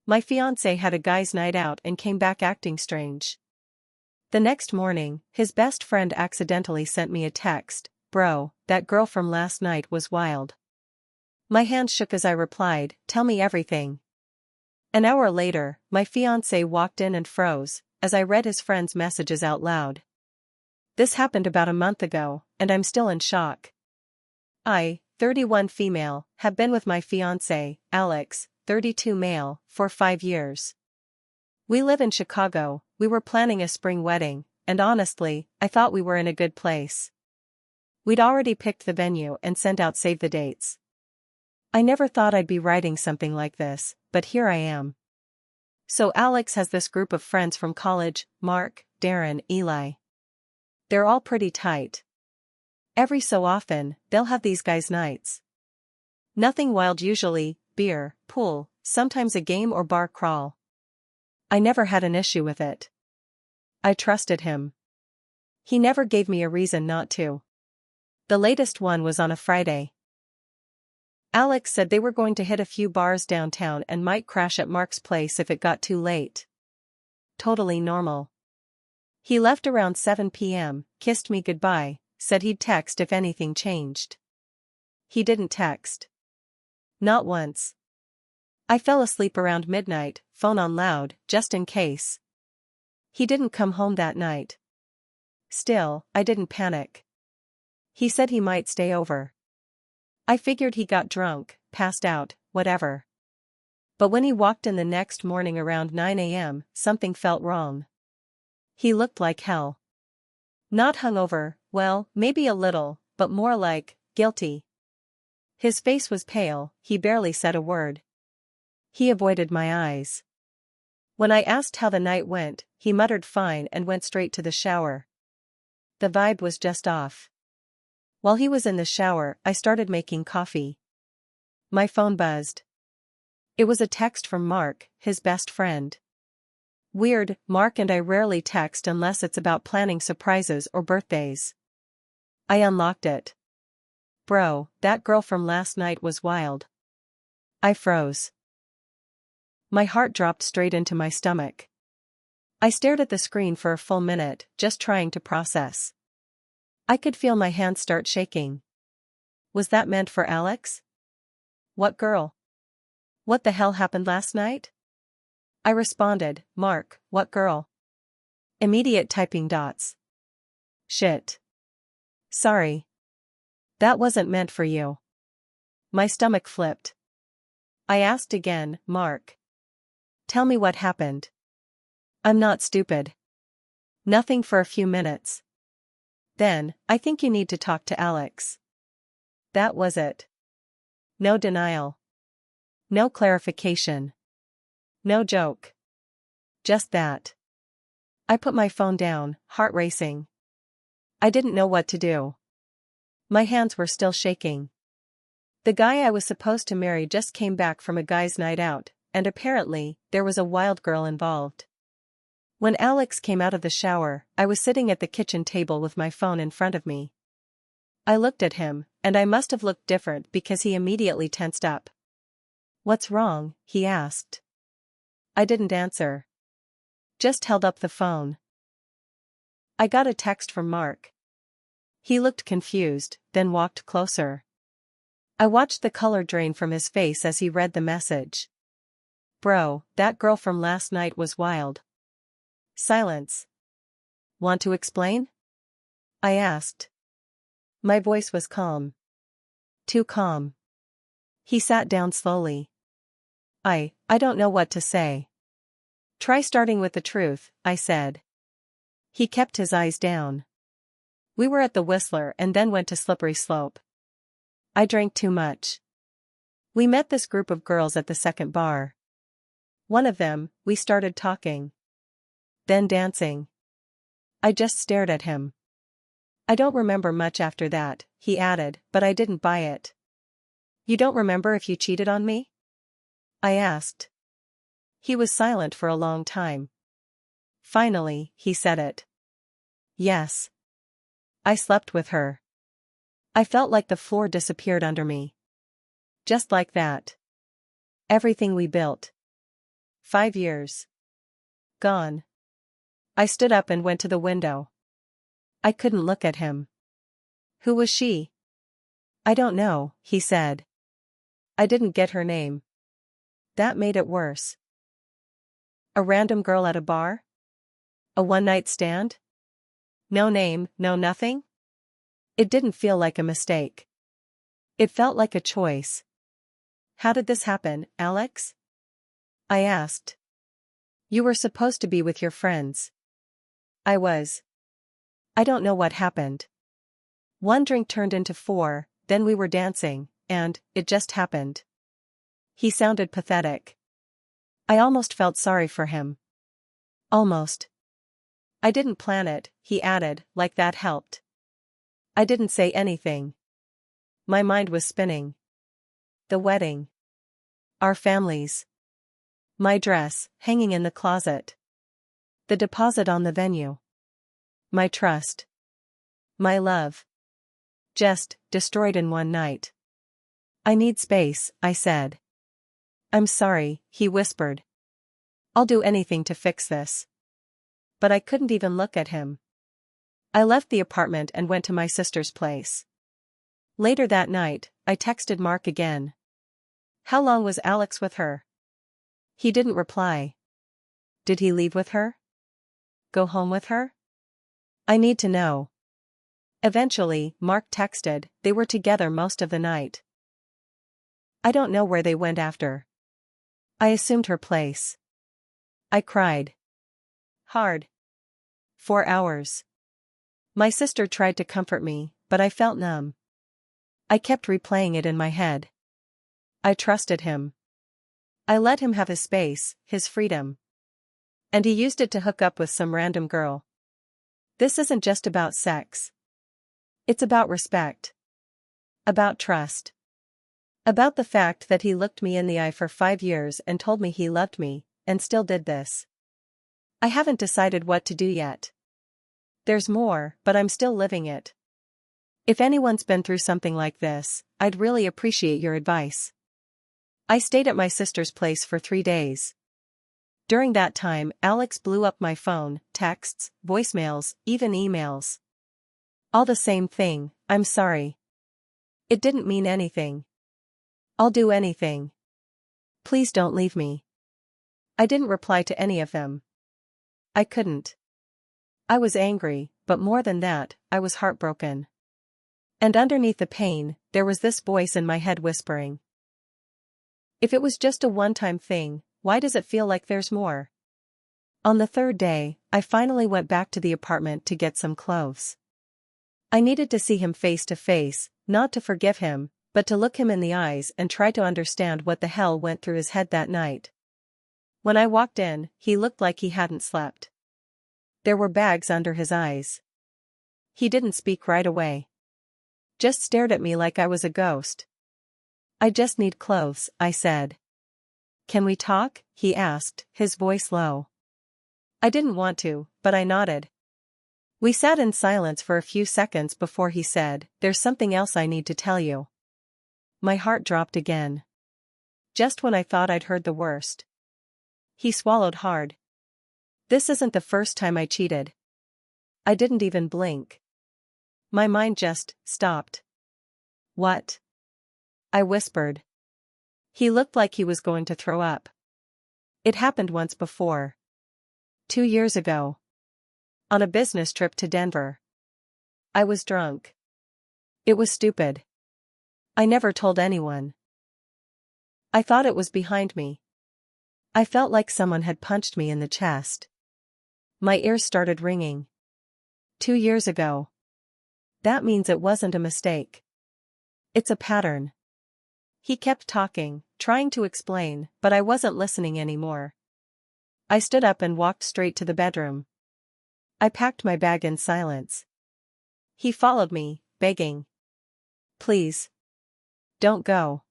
My fiancé had a guy's night out and came back acting strange. The next morning, his best friend accidentally sent me a text, "Bro, that girl from last night was wild." My hand shook as I replied, "Tell me everything." An hour later, my fiancé walked in and froze, as I read his friend's messages out loud. This happened about a month ago, and I'm still in shock. I, 31 female, have been with my fiancé, Alex, 32 male, for 5 years. We live in Chicago. We were planning a spring wedding, and honestly, I thought we were in a good place. We'd already picked the venue and sent out save the dates. I never thought I'd be writing something like this, but here I am. So Alex has this group of friends from college: Mark, Darren, Eli. They're all pretty tight. Every so often, they'll have these guys' nights. Nothing wild usually: beer, pool, sometimes a game or bar crawl. I never had an issue with it. I trusted him. He never gave me a reason not to. The latest one was on a Friday. Alex said they were going to hit a few bars downtown and might crash at Mark's place if it got too late. Totally normal. He left around 7 p.m., kissed me goodbye, said he'd text if anything changed. He didn't text. Not once. I fell asleep around midnight, phone on loud, just in case. He didn't come home that night. Still, I didn't panic. He said he might stay over. I figured he got drunk, passed out, whatever. But when he walked in the next morning around 9 a.m., something felt wrong. He looked like hell. Not hungover, well, maybe a little, but more like guilty. His face was pale, he barely said a word. He avoided my eyes. When I asked how the night went, he muttered fine and went straight to the shower. The vibe was just off. While he was in the shower, I started making coffee. My phone buzzed. It was a text from Mark, his best friend. Weird, Mark and I rarely text unless it's about planning surprises or birthdays. I unlocked it. "Bro, that girl from last night was wild." I froze. My heart dropped straight into my stomach. I stared at the screen for a full minute, just trying to process. I could feel my hands start shaking. Was that meant for Alex? What girl? What the hell happened last night? I responded, "Mark, what girl?" Immediate typing dots. Shit. Sorry. That wasn't meant for you. My stomach flipped. I asked again, "Mark, tell me what happened." I'm not stupid. Nothing for a few minutes. Then, "I think you need to talk to Alex." That was it. No denial. No clarification. No joke. Just that. I put my phone down, heart racing. I didn't know what to do. My hands were still shaking. The guy I was supposed to marry just came back from a guy's night out, and apparently, there was a wild girl involved. When Alex came out of the shower, I was sitting at the kitchen table with my phone in front of me. I looked at him, and I must have looked different because he immediately tensed up. "What's wrong?" he asked. I didn't answer. Just held up the phone. I got a text from Mark. He looked confused, then walked closer. I watched the color drain from his face as he read the message. "Bro, that girl from last night was wild." Silence. "Want to explain?" I asked. My voice was calm. Too calm. He sat down slowly. I don't know what to say." "Try starting with the truth," I said. He kept his eyes down. "We were at the Whistler and then went to Slippery Slope. I drank too much. We met this group of girls at the second bar. One of them, we started talking. Then dancing. I just stared at him. I don't remember much after that," he added, but I didn't buy it. "You don't remember if you cheated on me?" I asked. He was silent for a long time. Finally, he said it. "Yes. I slept with her." I felt like the floor disappeared under me. Just like that. Everything we built. 5 years. Gone. I stood up and went to the window. I couldn't look at him. Who was she? I don't know, he said. I didn't get her name. That made it worse. A random girl at a bar? A one-night stand? No name, no nothing? It didn't feel like a mistake. It felt like a choice. How did this happen, Alex? I asked. You were supposed to be with your friends. I was. I don't know what happened. One drink turned into 4, then we were dancing, and it just happened. He sounded pathetic. I almost felt sorry for him. Almost. I didn't plan it, he added, like that helped. I didn't say anything. My mind was spinning. The wedding. Our families. My dress, hanging in the closet. The deposit on the venue. My trust. My love. Just destroyed in one night. I need space, I said. I'm sorry, he whispered. I'll do anything to fix this. But I couldn't even look at him. I left the apartment and went to my sister's place. Later that night, I texted Mark again. How long was Alex with her? He didn't reply. Did he leave with her? Go home with her? I need to know. Eventually, Mark texted, they were together most of the night. I don't know where they went after. I assumed her place. I cried. Hard. 4 hours. My sister tried to comfort me, but I felt numb. I kept replaying it in my head. I trusted him. I let him have his space, his freedom. And he used it to hook up with some random girl. This isn't just about sex. It's about respect. About trust. About the fact that he looked me in the eye for 5 years and told me he loved me, and still did this. I haven't decided what to do yet. There's more, but I'm still living it. If anyone's been through something like this, I'd really appreciate your advice. I stayed at my sister's place for 3 days. During that time, Alex blew up my phone, texts, voicemails, even emails. All the same thing, I'm sorry. It didn't mean anything. I'll do anything. Please don't leave me. I didn't reply to any of them. I couldn't. I was angry, but more than that, I was heartbroken. And underneath the pain, there was this voice in my head whispering. If it was just a one-time thing, why does it feel like there's more? On the 3rd day, I finally went back to the apartment to get some clothes. I needed to see him face to face, not to forgive him, but to look him in the eyes and try to understand what the hell went through his head that night. When I walked in, he looked like he hadn't slept. There were bags under his eyes. He didn't speak right away. Just stared at me like I was a ghost. I just need clothes, I said. Can we talk? He asked, his voice low. I didn't want to, but I nodded. We sat in silence for a few seconds before he said, there's something else I need to tell you. My heart dropped again. Just when I thought I'd heard the worst. He swallowed hard. This isn't the first time I cheated. I didn't even blink. My mind just stopped. What? I whispered. He looked like he was going to throw up. It happened once before. 2 years ago. On a business trip to Denver. I was drunk. It was stupid. I never told anyone. I thought it was behind me. I felt like someone had punched me in the chest. My ears started ringing. 2 years ago. That means it wasn't a mistake. It's a pattern. He kept talking, trying to explain, but I wasn't listening anymore. I stood up and walked straight to the bedroom. I packed my bag in silence. He followed me, begging. Please. Don't go.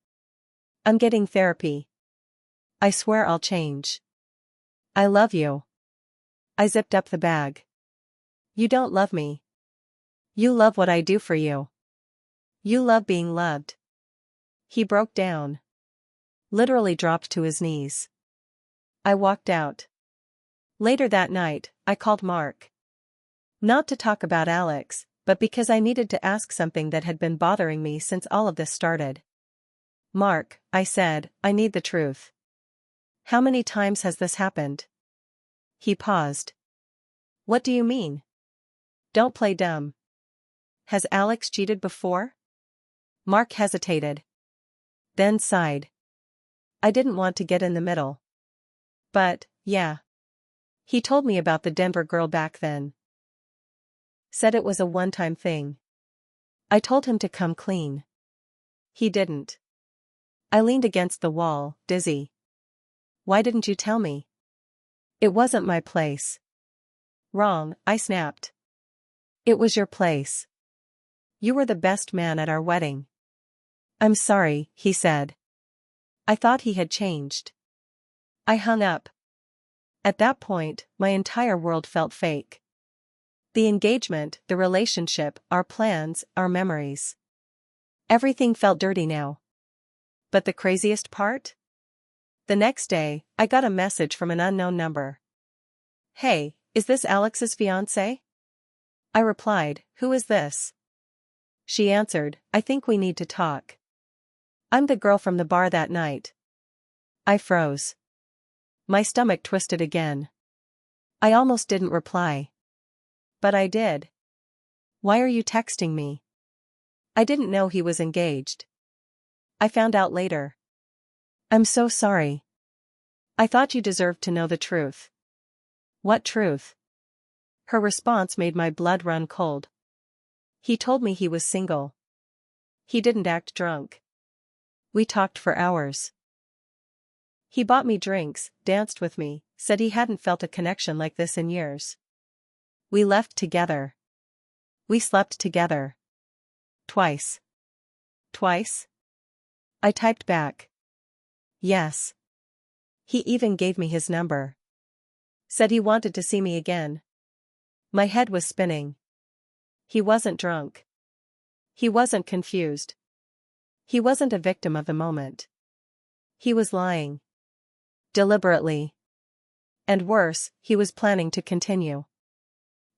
I'm getting therapy. I swear I'll change. I love you. I zipped up the bag. You don't love me. You love what I do for you. You love being loved. He broke down. Literally dropped to his knees. I walked out. Later that night, I called Mark. Not to talk about Alex, but because I needed to ask something that had been bothering me since all of this started. Mark, I said, I need the truth. How many times has this happened? He paused. What do you mean? Don't play dumb. Has Alex cheated before? Mark hesitated. Then sighed. I didn't want to get in the middle. But, yeah. He told me about the Denver girl back then. Said it was a one-time thing. I told him to come clean. He didn't. I leaned against the wall, dizzy. Why didn't you tell me? It wasn't my place. Wrong, I snapped. It was your place. You were the best man at our wedding. I'm sorry, he said. I thought he had changed. I hung up. At that point, my entire world felt fake. The engagement, the relationship, our plans, our memories. Everything felt dirty now. But the craziest part? The next day, I got a message from an unknown number. Hey, is this Alex's fiancé? I replied, who is this? She answered, I think we need to talk. I'm the girl from the bar that night. I froze. My stomach twisted again. I almost didn't reply. But I did. Why are you texting me? I didn't know he was engaged. I found out later. I'm so sorry. I thought you deserved to know the truth. What truth? Her response made my blood run cold. He told me he was single. He didn't act drunk. We talked for hours. He bought me drinks, danced with me, said he hadn't felt a connection like this in years. We left together. We slept together. Twice. Twice? I typed back. Yes. He even gave me his number. Said he wanted to see me again. My head was spinning. He wasn't drunk. He wasn't confused. He wasn't a victim of the moment. He was lying. Deliberately. And worse, he was planning to continue.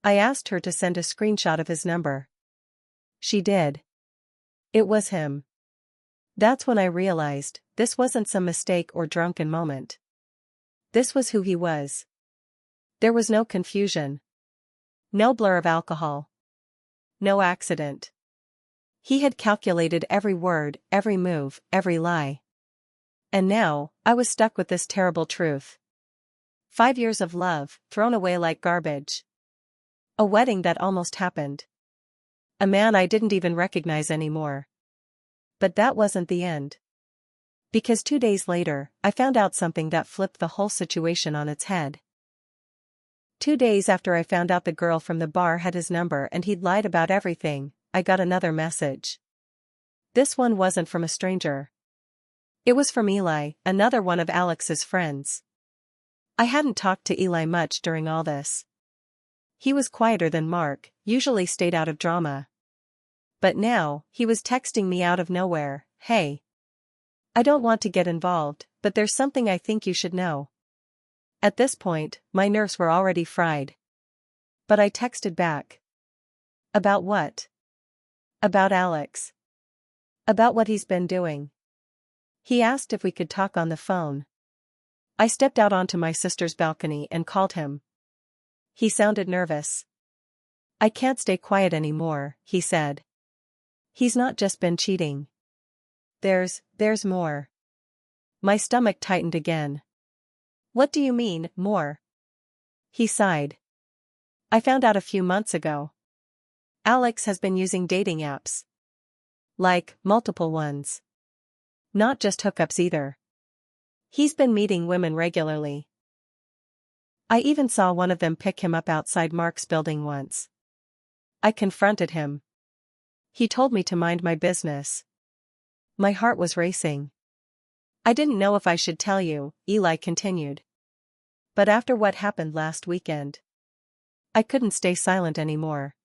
I asked her to send a screenshot of his number. She did. It was him. That's when I realized, this wasn't some mistake or drunken moment. This was who he was. There was no confusion. No blur of alcohol. No accident. He had calculated every word, every move, every lie. And now, I was stuck with this terrible truth. 5 years of love, thrown away like garbage. A wedding that almost happened. A man I didn't even recognize anymore. But that wasn't the end. Because 2 days later, I found out something that flipped the whole situation on its head. 2 days after I found out the girl from the bar had his number and he'd lied about everything, I got another message. This one wasn't from a stranger. It was from Eli, another one of Alex's friends. I hadn't talked to Eli much during all this. He was quieter than Mark, usually stayed out of drama. But now, he was texting me out of nowhere, hey. I don't want to get involved, but there's something I think you should know. At this point, my nerves were already fried. But I texted back. About what? About Alex. About what he's been doing. He asked if we could talk on the phone. I stepped out onto my sister's balcony and called him. He sounded nervous. I can't stay quiet anymore, he said. He's not just been cheating. There's more. My stomach tightened again. What do you mean, more? He sighed. I found out a few months ago. Alex has been using dating apps. Like, multiple ones. Not just hookups either. He's been meeting women regularly. I even saw one of them pick him up outside Mark's building once. I confronted him. He told me to mind my business. My heart was racing. I didn't know if I should tell you, Eli continued. But after what happened last weekend, I couldn't stay silent anymore.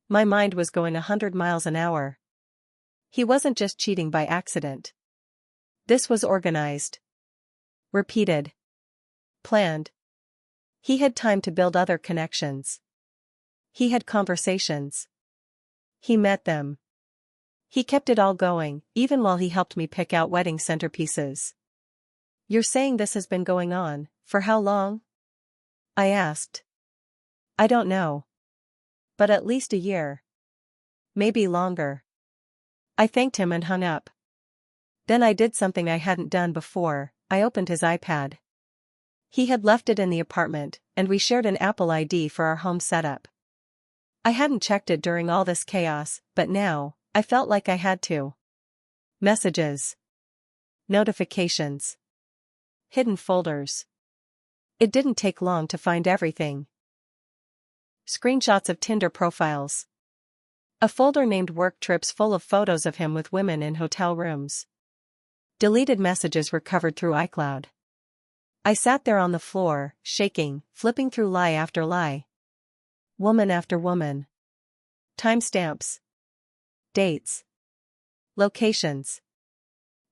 My mind was going 100 miles an hour. He wasn't just cheating by accident. This was organized. Repeated. Planned. He had time to build other connections. He had conversations. He met them. He kept it all going, even while he helped me pick out wedding centerpieces. You're saying this has been going on, for how long? I asked. I don't know. But at least a year. Maybe longer. I thanked him and hung up. Then I did something I hadn't done before. I opened his iPad. He had left it in the apartment, and we shared an Apple ID for our home setup. I hadn't checked it during all this chaos, but now, I felt like I had to. Messages. Notifications. Hidden folders. It didn't take long to find everything. Screenshots of Tinder profiles. A folder named Work Trips full of photos of him with women in hotel rooms. Deleted messages recovered through iCloud. I sat there on the floor, shaking, flipping through lie after lie. Woman after woman. Timestamps. Dates. Locations.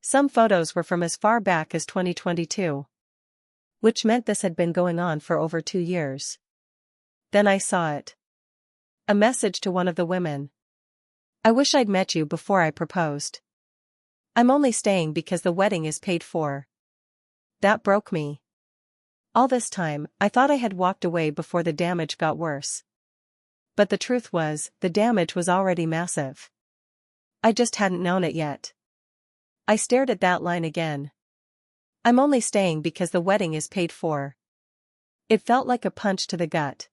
Some photos were from as far back as 2022. Which meant this had been going on for over 2 years. Then I saw it. A message to one of the women. I wish I'd met you before I proposed. I'm only staying because the wedding is paid for. That broke me. All this time, I thought I had walked away before the damage got worse. But the truth was, the damage was already massive. I just hadn't known it yet. I stared at that line again. I'm only staying because the wedding is paid for. It felt like a punch to the gut.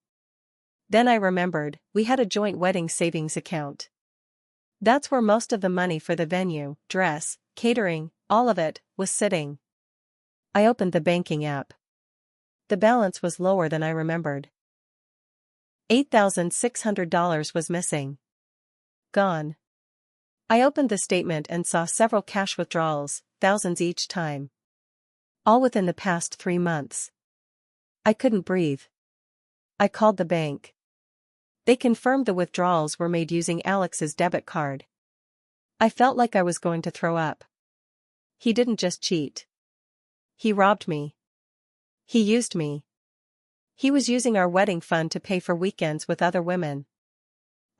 Then I remembered, we had a joint wedding savings account. That's where most of the money for the venue, dress, catering, all of it, was sitting. I opened the banking app. The balance was lower than I remembered. $8,600 was missing. Gone. I opened the statement and saw several cash withdrawals, thousands each time. All within the past 3 months. I couldn't breathe. I called the bank. They confirmed the withdrawals were made using Alex's debit card. I felt like I was going to throw up. He didn't just cheat. He robbed me. He used me. He was using our wedding fund to pay for weekends with other women.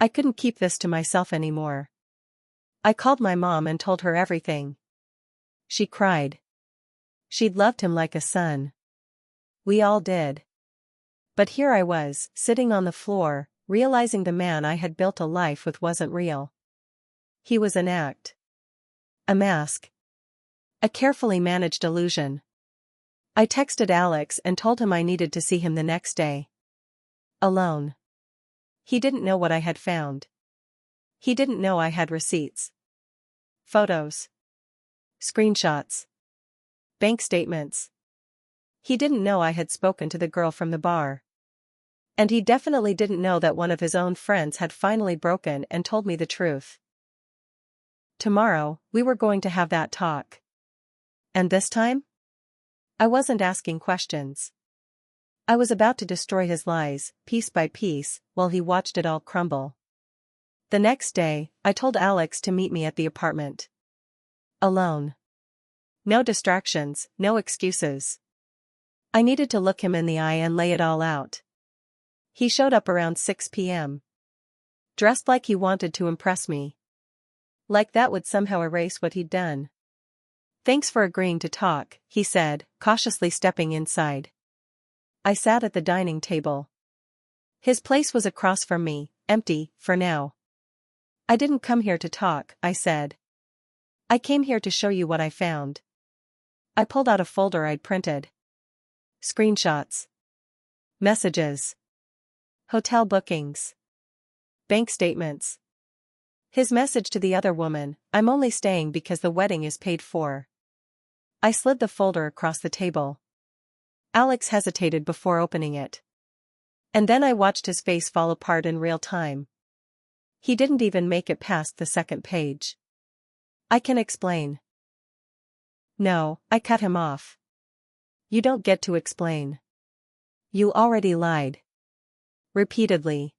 I couldn't keep this to myself anymore. I called my mom and told her everything. She cried. She'd loved him like a son. We all did. But here I was, sitting on the floor, realizing the man I had built a life with wasn't real. He was an act. A mask. A carefully managed illusion. I texted Alex and told him I needed to see him the next day. Alone. He didn't know what I had found. He didn't know I had receipts. Photos. Screenshots. Bank statements. He didn't know I had spoken to the girl from the bar. And he definitely didn't know that one of his own friends had finally broken and told me the truth. Tomorrow, we were going to have that talk. And this time? I wasn't asking questions. I was about to destroy his lies, piece by piece, while he watched it all crumble. The next day, I told Alex to meet me at the apartment. Alone. No distractions, no excuses. I needed to look him in the eye and lay it all out. He showed up around 6 p.m. Dressed like he wanted to impress me. Like that would somehow erase what he'd done. Thanks for agreeing to talk, he said, cautiously stepping inside. I sat at the dining table. His place was across from me, empty, for now. I didn't come here to talk, I said. I came here to show you what I found. I pulled out a folder I'd printed. Screenshots. Messages. Hotel bookings. Bank statements. His message to the other woman, I'm only staying because the wedding is paid for. I slid the folder across the table. Alex hesitated before opening it. And then I watched his face fall apart in real time. He didn't even make it past the second page. I can explain. No, I cut him off. You don't get to explain. You already lied. Repeatedly.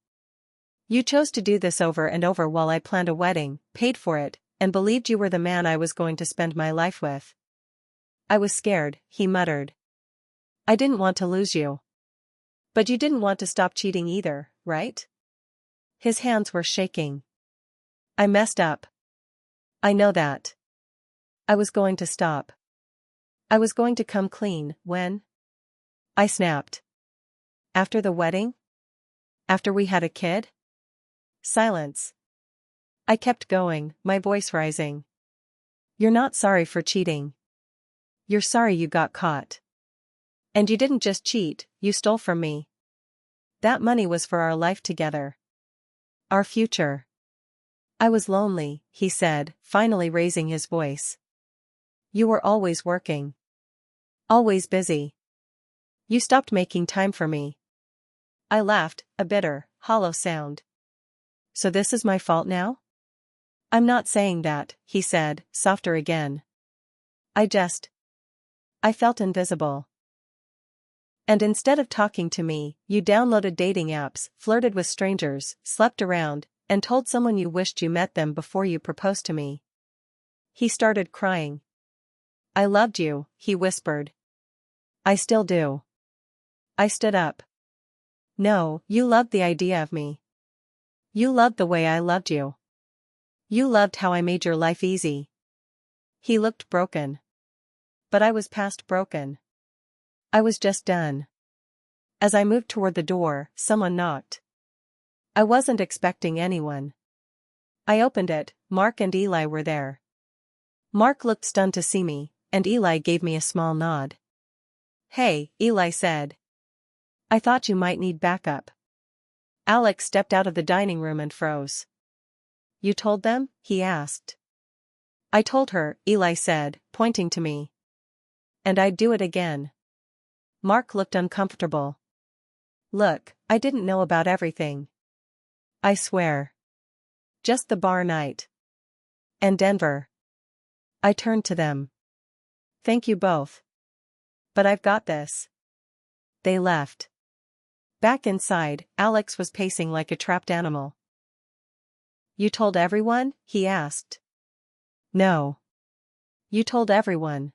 You chose to do this over and over while I planned a wedding, paid for it, and believed you were the man I was going to spend my life with. I was scared, he muttered. I didn't want to lose you. But you didn't want to stop cheating either, right? His hands were shaking. I messed up. I know that. I was going to stop. I was going to come clean, when? I snapped. After the wedding? After we had a kid? Silence. I kept going, my voice rising. You're not sorry for cheating. You're sorry you got caught. And you didn't just cheat, you stole from me. That money was for our life together. Our future. I was lonely, he said, finally raising his voice. You were always working. Always busy. You stopped making time for me. I laughed, a bitter, hollow sound. So this is my fault now? I'm not saying that, he said, softer again. I felt invisible. And instead of talking to me, you downloaded dating apps, flirted with strangers, slept around, and told someone you wished you met them before you proposed to me. He started crying. I loved you, he whispered. I still do. I stood up. No, you loved the idea of me. You loved the way I loved you. You loved how I made your life easy. He looked broken. But I was past broken. I was just done. As I moved toward the door, someone knocked. I wasn't expecting anyone. I opened it. Mark and Eli were there. Mark looked stunned to see me, and Eli gave me a small nod. Hey, Eli said. I thought you might need backup. Alex stepped out of the dining room and froze. You told them? He asked. I told her, Eli said, pointing to me. And I'd do it again. Mark looked uncomfortable. Look, I didn't know about everything. I swear. Just the bar night. And Denver. I turned to them. Thank you both. But I've got this. They left. Back inside, Alex was pacing like a trapped animal. You told everyone? He asked. No. You told everyone.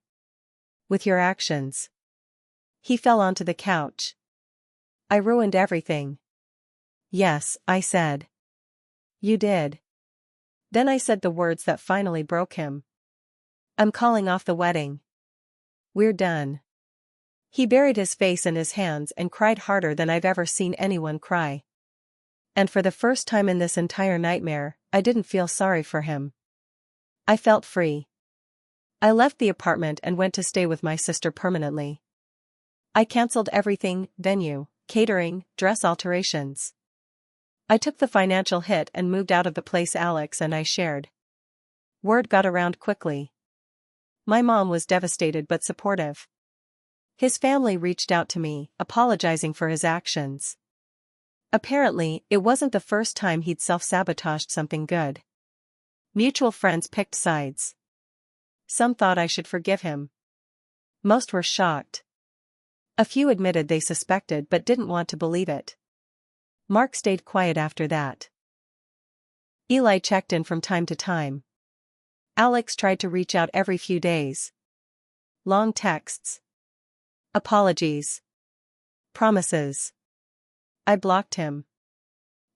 With your actions. He fell onto the couch. I ruined everything. Yes, I said. You did. Then I said the words that finally broke him. I'm calling off the wedding. We're done. He buried his face in his hands and cried harder than I've ever seen anyone cry. And for the first time in this entire nightmare, I didn't feel sorry for him. I felt free. I left the apartment and went to stay with my sister permanently. I canceled everything, venue, catering, dress alterations. I took the financial hit and moved out of the place Alex and I shared. Word got around quickly. My mom was devastated but supportive. His family reached out to me, apologizing for his actions. Apparently, it wasn't the first time he'd self-sabotaged something good. Mutual friends picked sides. Some thought I should forgive him. Most were shocked. A few admitted they suspected but didn't want to believe it. Mark stayed quiet after that. Eli checked in from time to time. Alex tried to reach out every few days. Long texts. Apologies. Promises. I blocked him.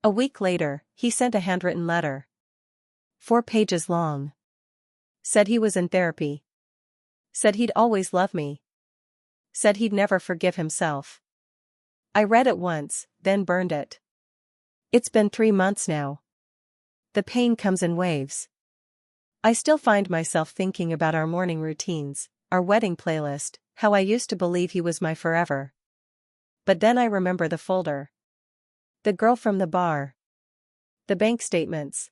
A week later, he sent a handwritten letter. 4 pages long. Said he was in therapy. Said he'd always love me. Said he'd never forgive himself. I read it once, then burned it. It's been 3 months now. The pain comes in waves. I still find myself thinking about our morning routines, our wedding playlist, how I used to believe he was my forever. But then I remember the folder. The girl from the bar. The bank statements.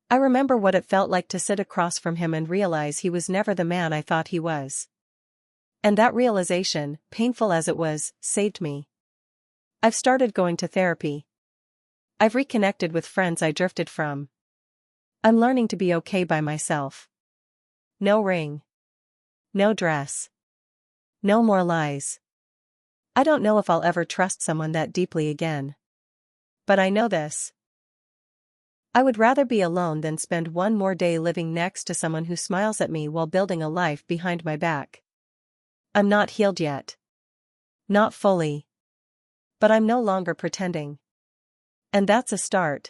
I remember what it felt like to sit across from him and realize he was never the man I thought he was. And that realization, painful as it was, saved me. I've started going to therapy. I've reconnected with friends I drifted from. I'm learning to be okay by myself. No ring. No dress. No more lies. I don't know if I'll ever trust someone that deeply again. But I know this. I would rather be alone than spend one more day living next to someone who smiles at me while building a life behind my back. I'm not healed yet. Not fully. But I'm no longer pretending. And that's a start.